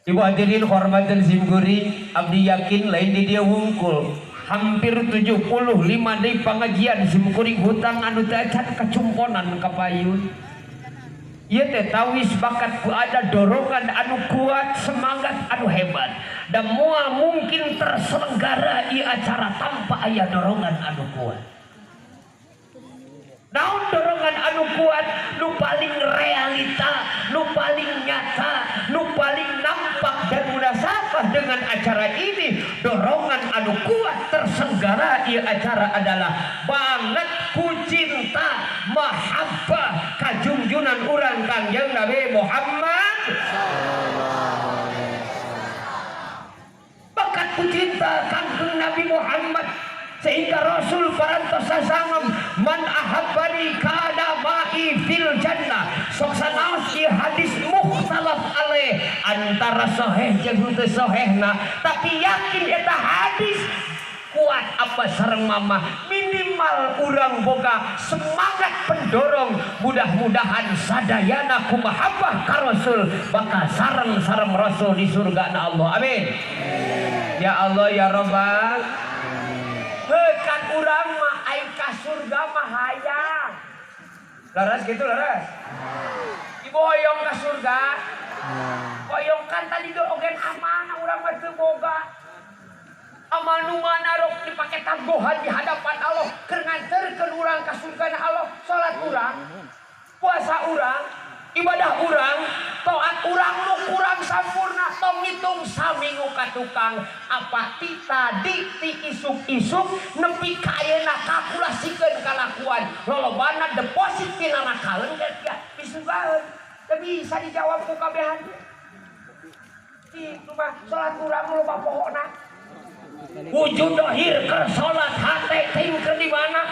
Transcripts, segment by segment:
Ibu hadirin hormatan simkuring, abdi yakin lain di dia wungkul hampir 75 di pengajian simkuring hutang anu teh can kacumponan kapayun. Ieu teh tawis bakat ku ada dorongan anu kuat, semangat anu hebat. Dan moal mungkin terselenggara ieu acara tanpa aya dorongan anu kuat. Naon dorongan anu kuat? Nu paling realita, nu paling nyata, nu paling nampak dan munasabah dengan acara ini. Dorongan anu kuat terselenggara ieu acara adalah banget ku cinta mahabbah kajungjunan urang Kangjeng Nabi Muhammad. Bakat ku cinta Kangjeng Nabi Muhammad sehingga Rasul parantos sasangem man ahabbani kana ma'i fil jannah. Sok sanaos ieu hadis mukhtalaf alaih antara sahih jeung teu sahihna, tapi yakin eta hadis kuat apa sareng mamah minimal urang boga semangat pendorong mudah-mudahan sadayana kumahabbah ka Rasul bakal sareng-sareng Rasul di surgana Allah. Amin. Ya Allah ya Rabbal. Kan urang mah aing ka surga mah hayang. Laras gitu laras. Ibu hoyong ka surga. Hoyong kan tadi do ogen amanah urang mah teu boga. Amal nu mana rok dipake tangguhan di hadapan Allah keur nganterkeun urang ka surgana Allah. Salat urang, puasa urang, ibadah urang, taat urang nu kurang sampurna tong ngitung saminggu ka tukang apa tita dikti isuk-isuk nepi ka ayeuna kalkulasikeun kalakuan lolobana deposit pina nakaleun geus pisugaeun teu bisa dijawab ku kabehan. Kitu mah salat urang loba pohona. Wujud dohir ke salat hate ting keur di mana?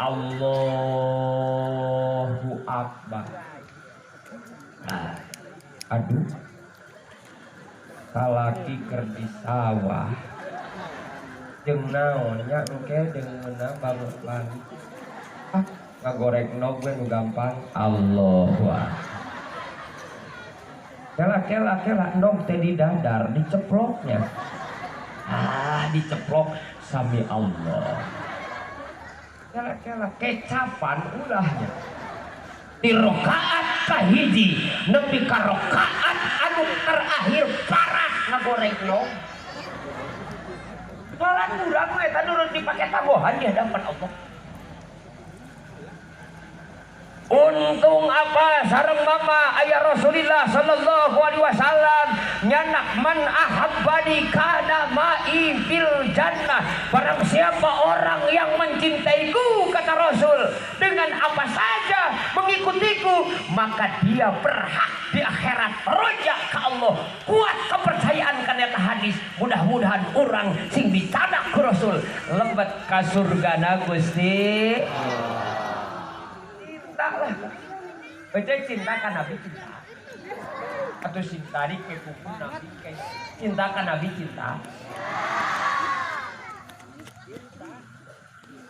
Allahu Akbar. Nah, aduh, salaki keur di sawah jeung naonnya engke deungeuna banget lagi. Ngagorek nog we nu gampang. Allahu Akbar. Kela nog teh di dadar diceploknya. Diceplok sami Allah. Kela kecapan ulahnya. Di rakaat kahiji nepi ka rakaat anu terakhir parah ngagoreng nog. Salat urang we eta nurun dipake tambohan di hadapan Allah. Untung apa sareng mama aya Rasulullah sallallahu alaihi wasallam nyanak man ahabbani kana ma'i fil jannah. Barang siapa orang yang mencintaiku kata Rasul dengan apa saja mengikutiku maka dia berhak di akhirat roja ke Allah. Kuat kepercayaan kana eta hadis. Mudah-mudahan orang sing dicadak ku Rasul lebet ka surgana Gusti. Lah. Baca cinta kan Nabi cinta. Atau cinta di ke kuku Nabi ke cinta kan Nabi cinta.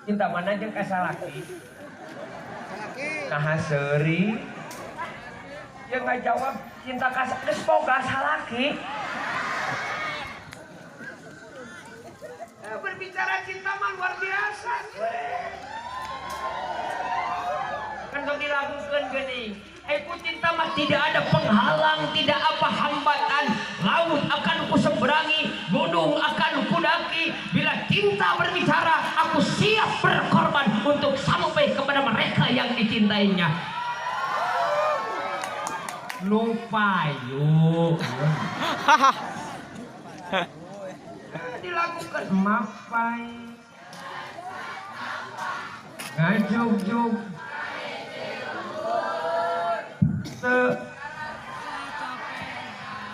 Cinta mana jeung ka salaki? Nah seuri. Yang enggak jawab cinta ka geus boga salaki. Berbicara cinta mah luar biasa. Kan dong dilakukan gini. Ku cinta mah tidak ada penghalang, tidak apa hambatan. Laut akan ku seberangi, gunung akan ku daki. Bila cinta berbicara, aku siap berkorban untuk sampai kepada mereka yang dicintainya. Lupa yuk. Dilakukan mapai. Ngajog-jog.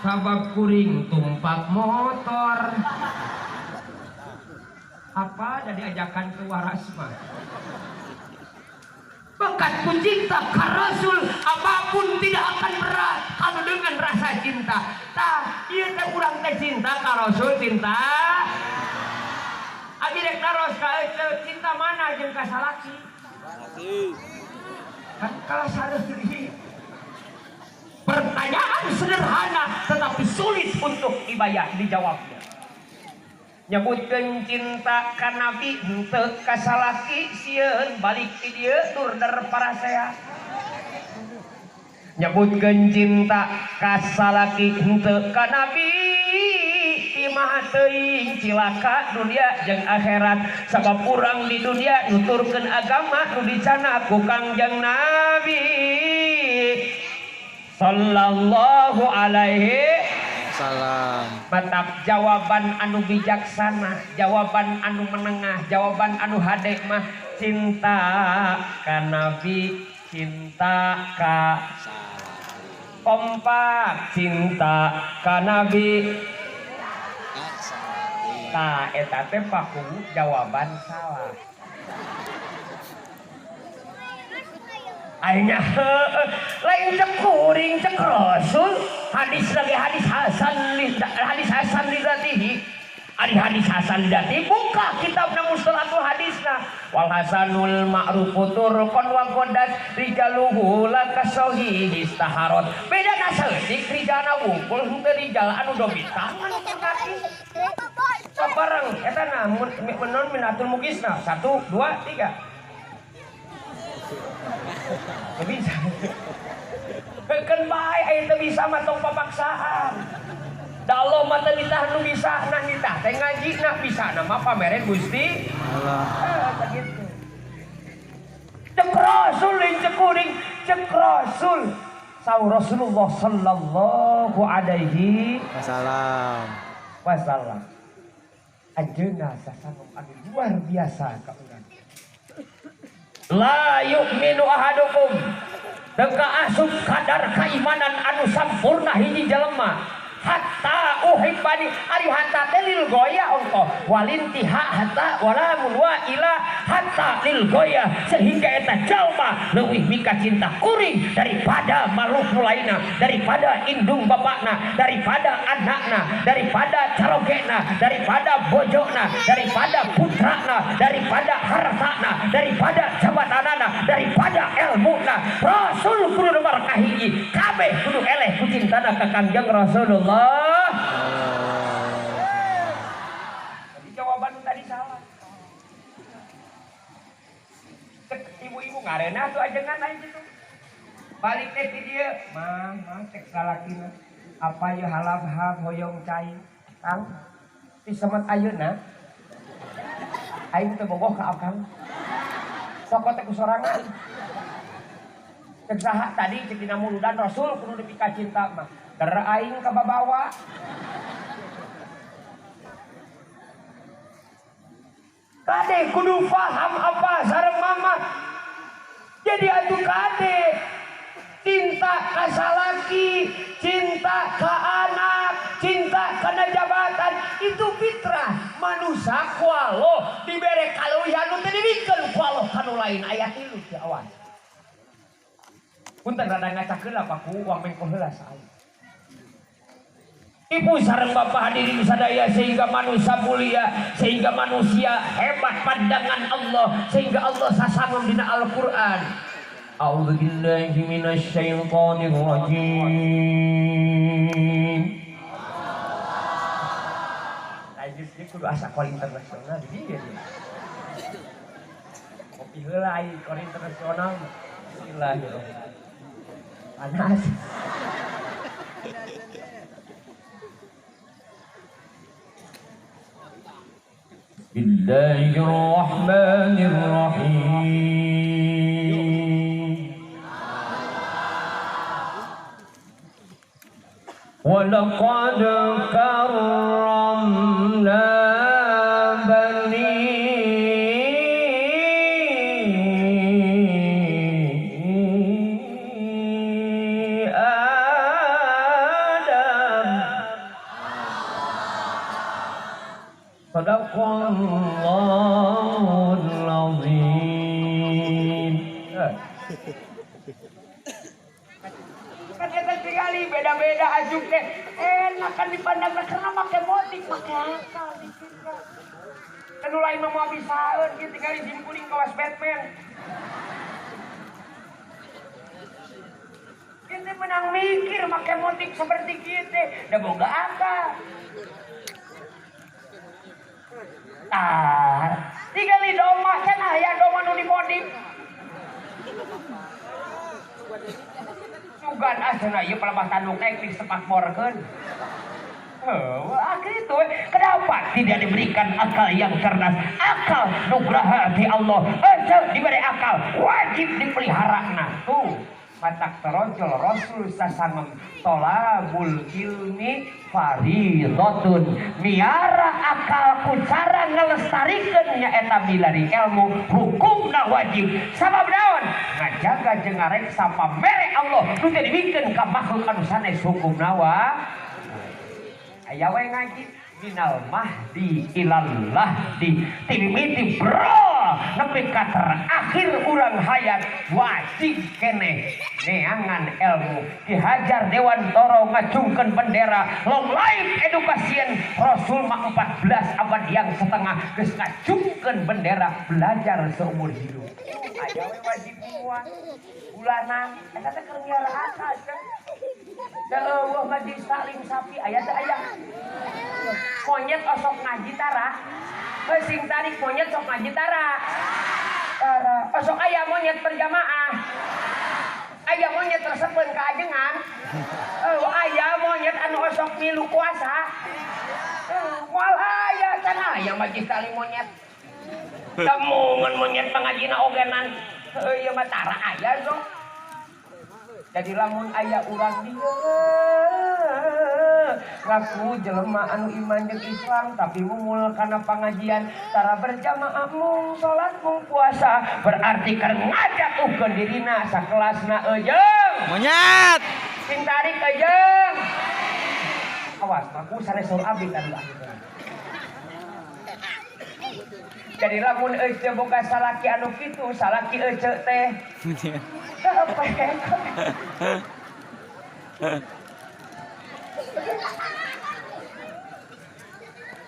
Sabab kuring tumpak motor. Apa jadi ajakan ke waras mah. Bakat ku cinta ka Rasul apapun tidak akan berat kalau dengan rasa cinta. Tah, ieu teh urang teh cinta ka Rasul cinta. Abi rek naros ka cinta mana jeung ka salaki? Salaki. Kan kalah sareuri. pertanyaan sederhana tetapi sulit untuk dijawabnya. Nyebutkeun cinta ka Nabi henteu ka salaki sieun balik ti dieu turder parasea. Nyebutkeun cinta ka salaki henteu ka Nabi imah teuing cilaka dunia jeung akhirat sabab urang di dunia nuturkeun agama nu dicana ku Kangjeng Nabi sallallahu alaihi salam. Mantap, jawaban anu bijaksana, jawaban anu menengah, jawaban anu hade mah cinta ka Nabi, cinta ka kompak, cinta ka Nabi. Nah, eta teh paku jawaban salah. Akhirnya lain cek kuring cek Rasul hadis lagi hadis Hasan lidatihi ari hadis Hasan lidatihi buka kitabna mustalahul hadisna wal hasanul ma'rufu turqan wa qadat rijaluhu la kasohi istaharot beda naseutik rijalna wungkul henteu rijal anu dobitan anu terkaki sabarang eta na menon minatul mugisna 1 2 3 bisa keun bae aya teu bisa mah tong papaksaan da Allah mah teu nitah nu bisa nah nitah teh ngajina bisa na mah pamere Gusti Allah begitu cek Rasul cek kuring cek Rasul saur Rasulullah sallallahu alaihi wasallam ajeuna sasangom anu luar biasa ka urang. La yu'minu ahadukum teka asup kadar keimanan anu sampurna hiji jelema hatta uhibbani ari hatta lil goya ongko walintiha hatta wala munwa ila hatta lil goya sehingga eta jalma leuwih mika cinta kuring daripada makhluk lainna daripada indung bapakna daripada anakna daripada carogena daripada bojona daripada putrana daripada hartana daripada jabatanana daripada ilmuna Rasul kudu nomor kahiji kabeh kudu eleh ku cintana ka Kangjeng Rasulullah. Jadi jawaban tadi salah. Cek ibu-ibu ngarena tuh ajengan lain gitu. Balik teh ti dieu, mah cek salakina. Apa ye halab-hab hoyong cai. Kang, ti semet ayeuna. Aing teu bogoh ka akang. Sok teh ku sorangan. Cek saha tadi cek dina muludan Rasul kudu dipika cinta mah. Aing kababawa kade kudu paham apa sareng mama jadi atuh kade cinta ka salaki cinta ka anak cinta kana jabatan itu fitrah manusia kualo dibere kaluyan teh dibikeun kualo kanu lain ayat 3 di awal punten rada ngacakeun apa ku uang mengko heula sae. Ibu sareng bapak hadirin sadaya sehingga manusia mulia sehingga manusia hebat pandangan Allah sehingga Allah sasangom dina Al-Qur'an. A'udzubillahi minasyaitonir rajim. Najis ieu kudu asa kol internasional di dieu. Kopi heula ai kol internasional. Bismillahirrahmanirrahim. Panas. Bismillahirrahmanirrahim. Walaqad karramna bani Adam. Sadaqallahul azim. Kan eta tinggali beda-beda ajuk teh enak kan dipandang karena make motif make akal dipikir. Kan lain mah moal bisaeun kieu tinggali jim kuning kawas Batman. Ini menang mikir make motif seperti kita da boga akal. Tinggali doma can aya doma nu dimodif. Sugan cenah ieu palebah tanduk naik sepak morkeun. Itu kenapa tidak diberikan akal yang cerdas, akal nugraha di Allah, diberi akal wajib dipelihara. Nah tuh matak terojol Rasul sasangem tolabul ilmi faridotun, miara akal ku cara ngelestarikeun nyaeta milari ilmu hukumna wajib. Sabab naon? Ngajaga jeung ngareksa pamere Allah nu teu dibikeun ka makhluk anu sanes hukumna aya we ngaji minal mahdi ilal lahdi timiti bro nepi ka terakhir urang hayat wajib keneh neangan ilmu dihajar Dewan Toro ngacungkeun bendera long life education Rasul mah 14 abad yang setengah geus ngacungkeun bendera belajar seumur hidup. Aya we wajib muat bulanan eta teh keur ngiara akal Dawah majlis taklim sapi aya teh aya. Monyet osok ngaji tara. Sing tarik monyet sok ngaji tara. Osok aya monyet berjamaah. Aya monyet tersepeun ka ajengan. Aya monyet anu osok milu kuasa. Moal aya can aya majlis taklim monyet. Temungeun monyet pangajina ogenan. Ieu mah tara aya sok. Jadi lamun aya urang dia ngaku jelema anu iman jeung Islam tapi mumul kana pangajian tara berjamaah mung salat mung puasa berarti keur ngajatuhkeun dirina sakelasna ejeung monyet sing tarik ejeung awas aku saresor abdi tadi. Jadi lamun ece boga salaki anu kitu salaki ece teh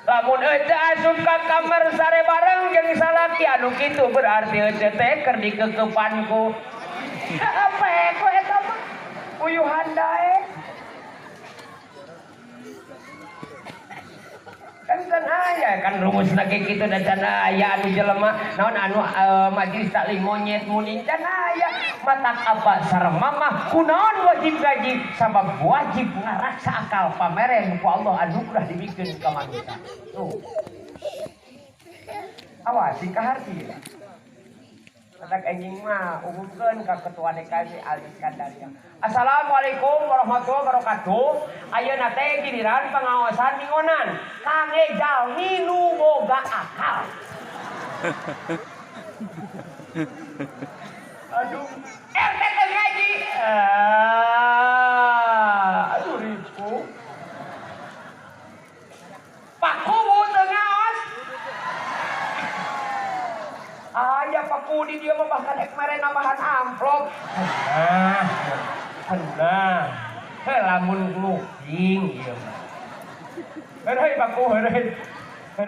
lamun ece asup ka kamar sare bareng jeung salaki anu kitu berarti ece teh keur dikekepanku apa ku eta mah uyuhan dae kan aya kan rumusna ge kitu da can aya anu jelema naon anu majlis taklim monyet muning can aya matak apa sareng mamah kunaon wajib gaji sabab wajib ngaraksa akal pamere ku Allah anugerah dibikeun ka manusia. Tuh awas si kaharti matak anjing mah umumkeun ka ketua DKI Ali Kandaria. Assalamualaikum warahmatullahi wabarakatuh. Ayeuna teh giliran pengawasan mingonan kangge jalmi nu boga akal. Aduh, RT teh ngaji. Aduh ribu. Pak Kubu teu ngaos. Aya Pak Kudi dia mah bahkan ek mere nambahan amplop. Lamun nguping ieu mah. Heureui Pak Ku heureui.